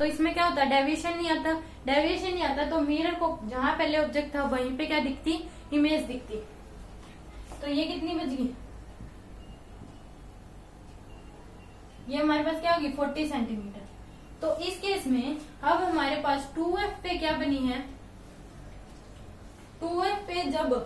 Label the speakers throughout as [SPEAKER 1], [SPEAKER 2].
[SPEAKER 1] तो इसमें क्या होता है, डेविएशन नहीं आता। डेविएशन नहीं आता तो मिरर को जहां पहले ऑब्जेक्ट था वहीं पे क्या दिखती, इमेज दिखती। तो ये कितनी बच गई, ये हमारे पास क्या होगी 40 सेंटीमीटर। तो इस केस में अब हमारे पास 2f पे क्या बनी है, 2f पे जब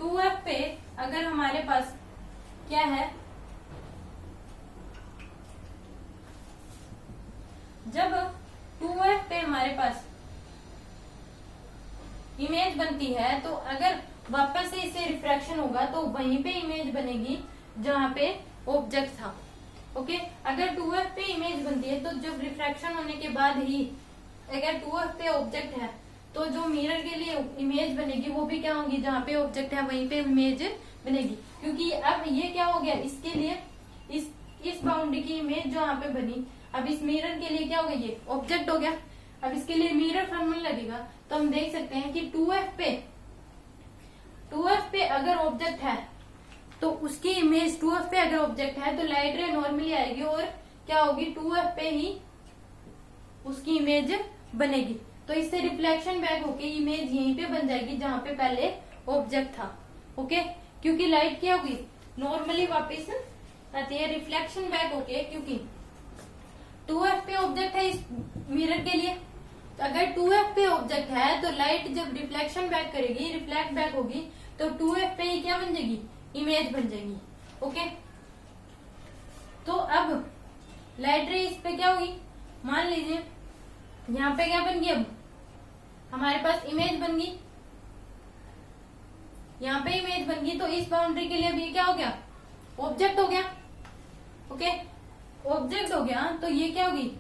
[SPEAKER 1] 2f पे अगर हमारे पास क्या है, जब 2f पे हमारे पास इमेज बनती है तो अगर वापस से इसे रिफ्रैक्शन होगा तो वहीं पे इमेज बनेगी जहां पे ऑब्जेक्ट था। ओके, अगर 2f पे इमेज बनती है तो जब रिफ्रैक्शन होने के बाद ही अगर 2f पे ऑब्जेक्ट है तो जो मिरर के लिए इमेज बनेगी वो भी क्या होगी, जहाँ पे ऑब्जेक्ट है वहीं पे इमेज बनेगी। क्योंकि अब ये क्या हो गया, इसके लिए इस बाउंड्री की इमेज जो यहाँ पे बनी, अब इस मिरर के लिए क्या हो गया, ये ऑब्जेक्ट हो गया। अब इसके लिए मिरर फॉर्मूला लगेगा। तो हम देख सकते हैं कि 2f पे अगर ऑब्जेक्ट है तो उसकी इमेज 2f पे अगर ऑब्जेक्ट है तो लाइट रे नॉर्मली आएगी और क्या होगी, 2f पे ही उसकी इमेज बनेगी। तो इससे रिफ्लेक्शन बैक होके इमेज यहीं पे बन जाएगी जहां पे पहले ऑब्जेक्ट था। ओके, क्योंकि लाइट क्या होगी, नॉर्मली वापस आती है रिफ्लेक्शन बैक होके, क्योंकि 2f पे ऑब्जेक्ट है इस मिरर के लिए। तो अगर 2f पे ऑब्जेक्ट है तो लाइट जब रिफ्लेक्शन बैक करेगी, रिफ्लेक्ट बैक होगी, तो 2f पे ही क्या बन जाएगी, इमेज बन जाएगी। ओके, तो अब लाइट रे इस पे क्या होगी, मान लीजिए यहाँ पे क्या बन गई, अब हमारे पास इमेज बन गई, यहाँ पे इमेज बन गई। तो इस बाउंड्री के लिए भी क्या हो गया, ऑब्जेक्ट हो गया। ओके, ऑब्जेक्ट हो गया तो ये क्या होगी,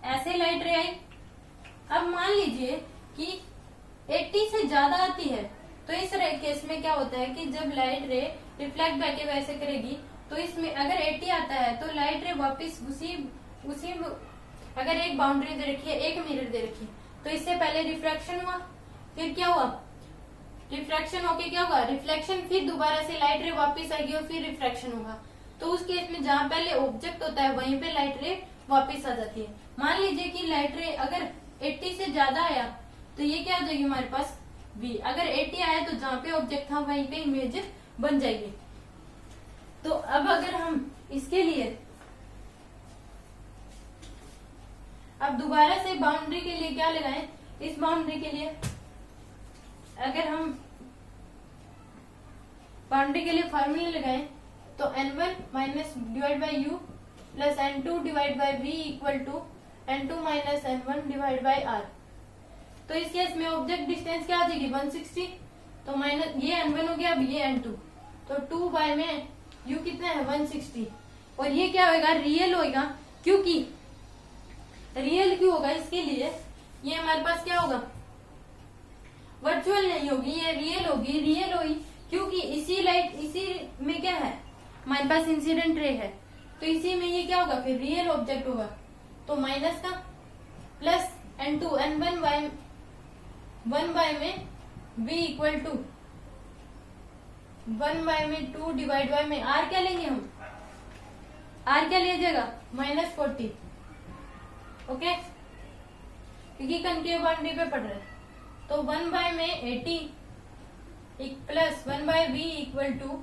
[SPEAKER 1] ऐसे लाइट रे आई। अब मान लीजिए कि 80 से ज्यादा आती है तो इस केस में क्या होता है कि जब लाइट रे रिफ्लेक्ट बैक वैसे करेगी तो इसमें अगर 80 आता है तो लाइट रे वापस उसी अगर एक बाउंड्री दे रखी है, एक मिरर दे रखी है, तो इससे पहले रिफ्रैक्शन हुआ, फिर क्या हुआ, रिफ्रैक्शन होके क्या होगा, रिफ्लेक्शन, फिर दोबारा से लाइट रे वापस आएगी और फिर रिफ्रैक्शन होगा। तो उस केस में जहां पहले ऑब्जेक्ट होता है वहीं पे लाइट रे वापस आ जाती है। मान लीजिए कि लाइट रे अगर 80 से ज्यादा आया तो ये क्या आ जाएगी हमारे पास V। अगर 80 आया तो जहां पे ऑब्जेक्ट था वहीं पे इमेज बन जाएगी। तो अब अगर हम इसके लिए अब दोबारा से बाउंड्री के लिए क्या लगाएं, इस बाउंड्री के लिए अगर हम बाउंड्री के लिए फॉर्मूला लगाएं तो n1 minus divide by u plus n2 divide by v equal to n2 minus n1 divide by r। तो इस केस में ऑब्जेक्ट डिस्टेंस क्या आ जाएगी 160, तो माइनस ये n1 हो गया, अब ये n2, तो 2 बाय में u कितना है 160। और ये क्या होगा, रियल होगा। क्योंकि रियल क्यों होगा, इसके लिए ये हमारे पास क्या होगा, वर्चुअल नहीं होगी, ये रियल होगी। रियल होगी क्योंकि इसी में क्या है, हमारे पास इंसिडेंट रे है, तो इसी में ये क्या होगा, फिर रियल ऑब्जेक्ट होगा। तो माइनस का plus n2 n1 by 1 by में v इक्वल टू 1 बाय में 2 डिवाइड बाय में r क्या लेंगे हम, r क्या लिया जाएगा -40। ओके, क्योंकि कनकेव बाउंड्री पे पड़ रहा है। तो 1 बाय में 80 plus 1 by v equal to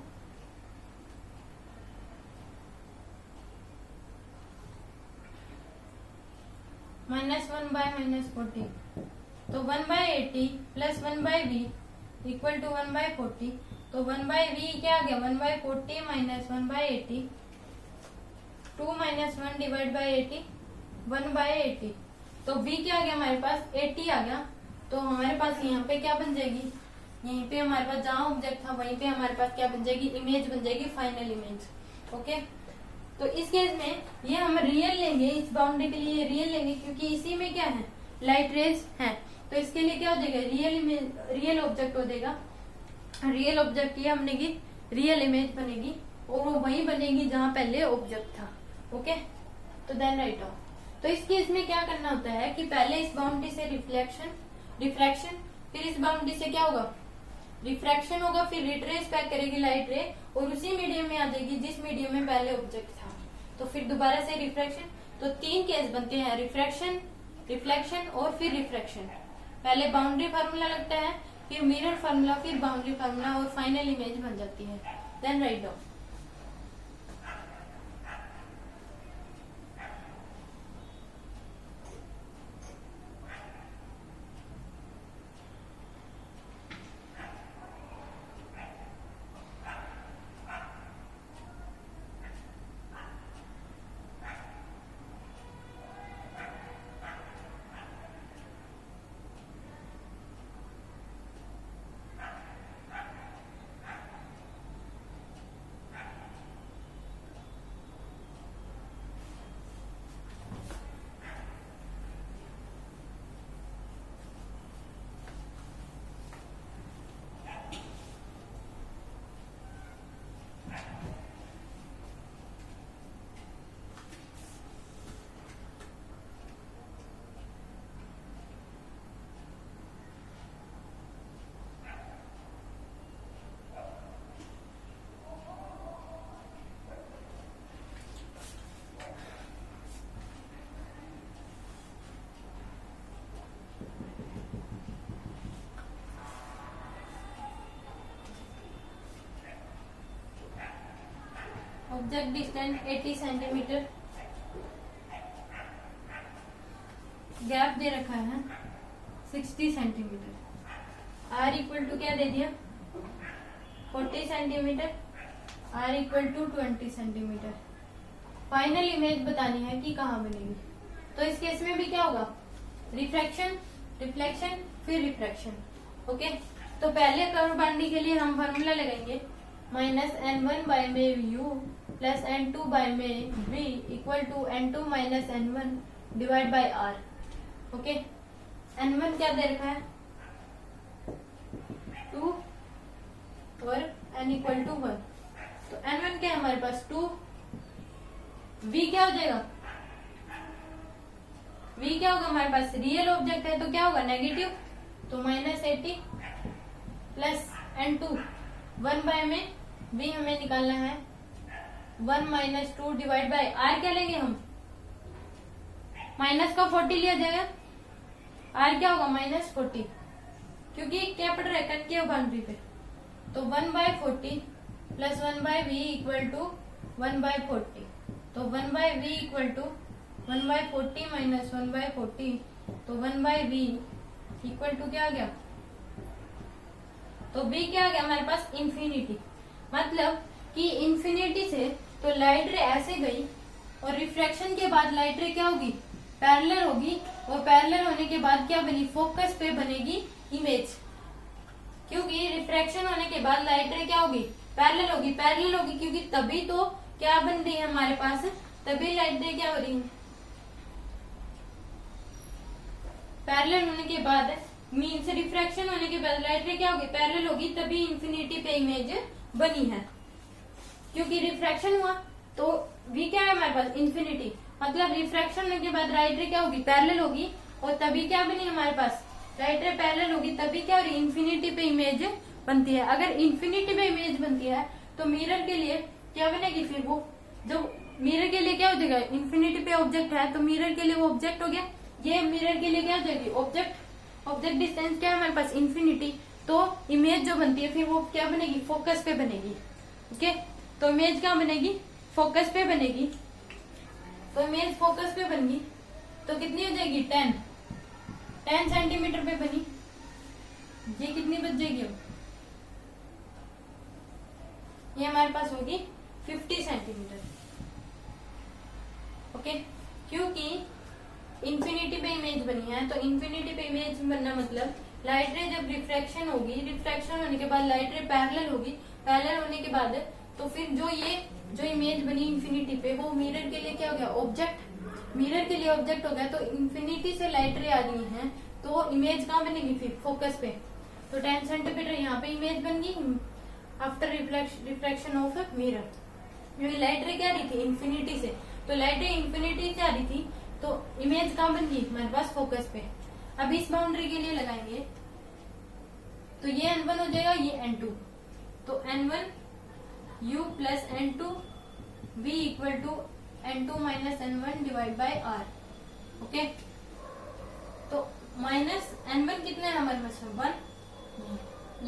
[SPEAKER 1] -1 by -40। तो 1 by 80 plus 1 by v equal to 1 by 40। तो 1 बाय v क्या आ गया 1 by 40 minus 1 by 80, 2 minus 1 divide by 80, 1 by 80। तो v क्या आ गया हमारे पास 80 आ गया। तो हमारे पास यहाँ पे क्या बन जाएगी, यहीं पे हमारे पास जहां ऑब्जेक्ट था वहीं पे हमारे पास क्या बन जाएगी, इमेज बन जाएगी, फाइनल इमेज। ओके, तो इस केस में ये हम रियल लेंगे, इस बाउंड्री के लिए रियल लेंगे क्योंकि इसी में क्या है, लाइट रेज है। तो इसके लिए क्या हो जाएगा, रियल इमेज, रियल ऑब्जेक्ट हो जाएगा। रियल ऑब्जेक्ट ये हमने की रियल इमेज बनेगी और वो वही बनेगी जहां पहले ऑब्जेक्ट था। ओके, तो देन राइट ऑफ। तो इस केस में क्या करना होता है कि पहले इस बाउंड्री से रिफ्रैक्शन, फिर इस बाउंड्री से क्या होगा, रिफ्रैक्शन होगा, फिर रिट्रेस बैक करेगी लाइट रे और उसी मीडियम में आ जाएगी जिस मीडियम में पहले ऑब्जेक्ट था। तो फिर दोबारा से रिफ्रैक्शन, तो 3 केस बनते हैं, रिफ्रैक्शन, रिफ्लेक्शन और फिर रिफ्रैक्शन। पहले बाउंड्री फार्मूला लगता है, फिर मिरर फार्मूला, फिर बाउंड्री फार्मूला और फाइनल इमेज बन जाती है। Then write down. Object distance 80 centimetre, gap दे रखा है 60 सेंटीमीटर। आर इक्वल टू क्या दे दिया 40 centimetre, R equal to 20 centimetre. Final image बतानी है कि कहाँ बनेगी। तो इस केस में भी क्या होगा, रिफ्रैक्शन, रिफ्लेक्शन, फिर रिफ्रैक्शन। ओके, तो पहले कर्व बाउंड्री के लिए हम फार्मूला लगाएंगे -n1 बाय में u प्लस n2 बाय में v equal to n2 minus n1 divide by r। Okay, n1 क्या दे रखा है 2 और n इक्वल टू 1, तो n1 क्या है हमारे पास 2, v क्या हो जाएगा, v क्या होगा हमारे पास रियल ऑब्जेक्ट है तो क्या होगा नेगेटिव, तो -80 प्लस n2 1 बाय में v हमें निकालना है 1 माइनस 2 डिवाइड बाय r क्या लेंगे हम, माइनस का 40 लिया जाएगा, r क्या होगा -40, क्योंकि क्या पड़ रहा है कनकेव बाउंड्री पे, तो 1 by 40 plus 1 by v equal to 1 by 40, तो 1 by v equal to 1 by 40 minus 1 by 40, तो 1 बाय v इक्वल टू क्या आ गया, तो b क्या आ गया हमारे पास इंफिनिटी। मतलब कि इंफिनिटी से तो लाइट रे ऐसे गई और रिफ्रैक्शन के बाद लाइट रे क्या होगी पैरेलल होगी, और पैरेलल होने के बाद क्या बनी फोकस पे बनेगी इमेज, क्योंकि रिफ्रैक्शन होने के बाद लाइट रे क्या होगी पैरेलल होगी, पैरेलल होगी क्योंकि तभी तो क्या बन रही है हमारे पास, तभी लाइट रे क्या हो रही है पैरेलल होने के बाद, मीन्स रिफ्रैक्शन होने के बाद लाइट रे क्या होगी पैरेलल होगी, तभी इंफिनिटी पे इमेज बनी है। क्योंकि रिफ्रैक्शन हुआ तो v क्या है हमारे पास इंफिनिटी, मतलब रिफ्रैक्शन होने के बाद लाइट रे क्या होगी पैरेलल होगी, और तभी क्या बनी हमारे पास लाइट रे पैरेलल होगी, तभी क्या हो रही इंफिनिटी पे इमेज बनती है। अगर इंफिनिटी पे इमेज बनती है तो मिरर के लिए क्या बनेगी, फिर वो जब मिरर के लिए क्या हो जाएगा इंफिनिटी पे ऑब्जेक्ट है तो मिरर के लिए वो ऑब्जेक्ट हो गया, ये मिरर के लिए क्या हो जाएगी ऑब्जेक्ट, ऑब्जेक्ट डिस्टेंस क्या है हमारे पास इंफिनिटी, तो इमेज जो बनती है फिर वो क्या बनेगी फोकस पे बनेगी। ओके, तो इमेज क्या बनेगी फोकस पे बनेगी, तो इमेज फोकस पे बन गई तो कितनी हो जाएगी 10 सेंटीमीटर पे बनी, ये कितनी बच जाएगी अब, ये हमारे पास होगी 50 सेंटीमीटर। ओके, क्योंकि इंफिनिटी पे इमेज बनी है, तो इंफिनिटी पे इमेज बनना मतलब लाइट रे जब रिफ्रैक्शन होगी, रिफ्रैक्शन होने के बाद लाइट रे पैरेलल होगी, पैरेलल होने के बाद तो फिर जो इमेज बनी इंफिनिटी पे वो मिरर के लिए क्या हो गया ऑब्जेक्ट, मिरर के लिए ऑब्जेक्ट हो गया, तो इंफिनिटी से लाइट रे आ रही है तो इमेज कहाँ बनेगी फिर फोकस पे, तो 10 सेंटीमीटर यहाँ पे इमेज बन गई आफ्टर रिफ्लेक्शन ऑफ मिरर, क्योंकि लाइट रे क्या आ रही थी इंफिनिटी से, तो लाइट रे इंफिनिटी से आ रही थी तो इमेज कहाँ बन गई हमारे पास फोकस पे। अब इस बाउंड्री के लिए लगाएंगे तो ये n1 हो जाएगा, ये n2, तो n1 u plus n2 v equal to N2 minus N1 divide by R। Okay, तो माइनस N1 कितना है हमारे पास, 1,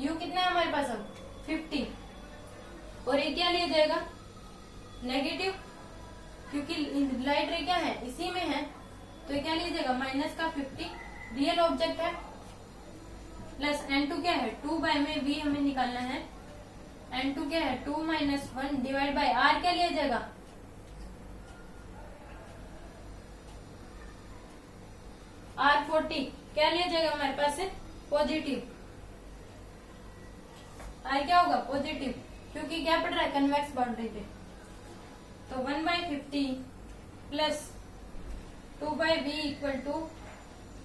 [SPEAKER 1] U कितना है हमारे पास अब 50, और ये क्या लिया जाएगा नेगेटिव, क्योंकि लाइट रे क्या है इसी में है, तो ये क्या लिया जाएगा माइनस का 50, रियल ऑब्जेक्ट है, प्लस N2 क्या है 2 बाय में V हमें निकालना है, N2 क्या है 2 माइनस 1 डिवाइड बाय R क्या लिया जाएगा R40, क्या लिया जाएगा हमारे पास से पॉजिटिव, R क्या होगा पॉजिटिव, क्योंकि क्या पड़ रहा है कन्वेक्स बाउंड्री पे, तो 1/50 plus 2/b equal to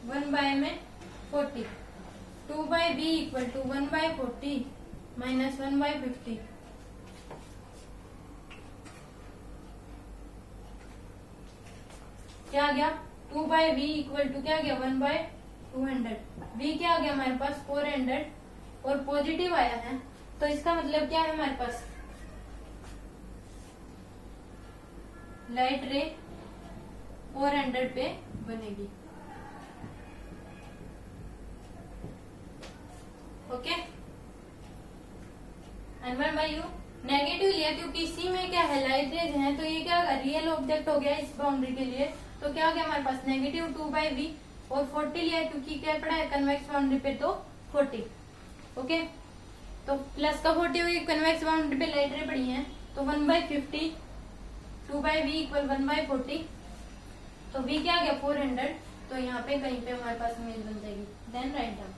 [SPEAKER 1] 1/40, 2/b equal to 1/40 minus 1/50, क्या आ गया 2/b इक्वल टू क्या आ गया 1/200, b क्या आ गया हमारे पास 400, और पॉजिटिव आया है, तो इसका मतलब क्या है हमारे पास लाइट रे 400 पे बनेगी। ओके, N1/U नेगेटिव लिया क्योंकि इसी में क्या है लाइट रेज है, तो ये क्या होगा रियल ऑब्जेक्ट हो गया इस बाउंड्री के लिए, तो क्या हो गया हमारे पास नेगेटिव 2/v, और 40 लिया क्योंकि क्या पड़ा है कन्वेक्स बाउंड्री पे, तो 40। ओके, तो प्लस का 40 होगी, कन्वेक्स बाउंड्री पे लाइट रे पड़ी है, तो 1/50, 2/v इक्वल 1/40, तो v क्या आ गया 400, तो यहाँ पे कहीं पे हमारे पास इमेज बन जाएगी, देन राइट डाउन।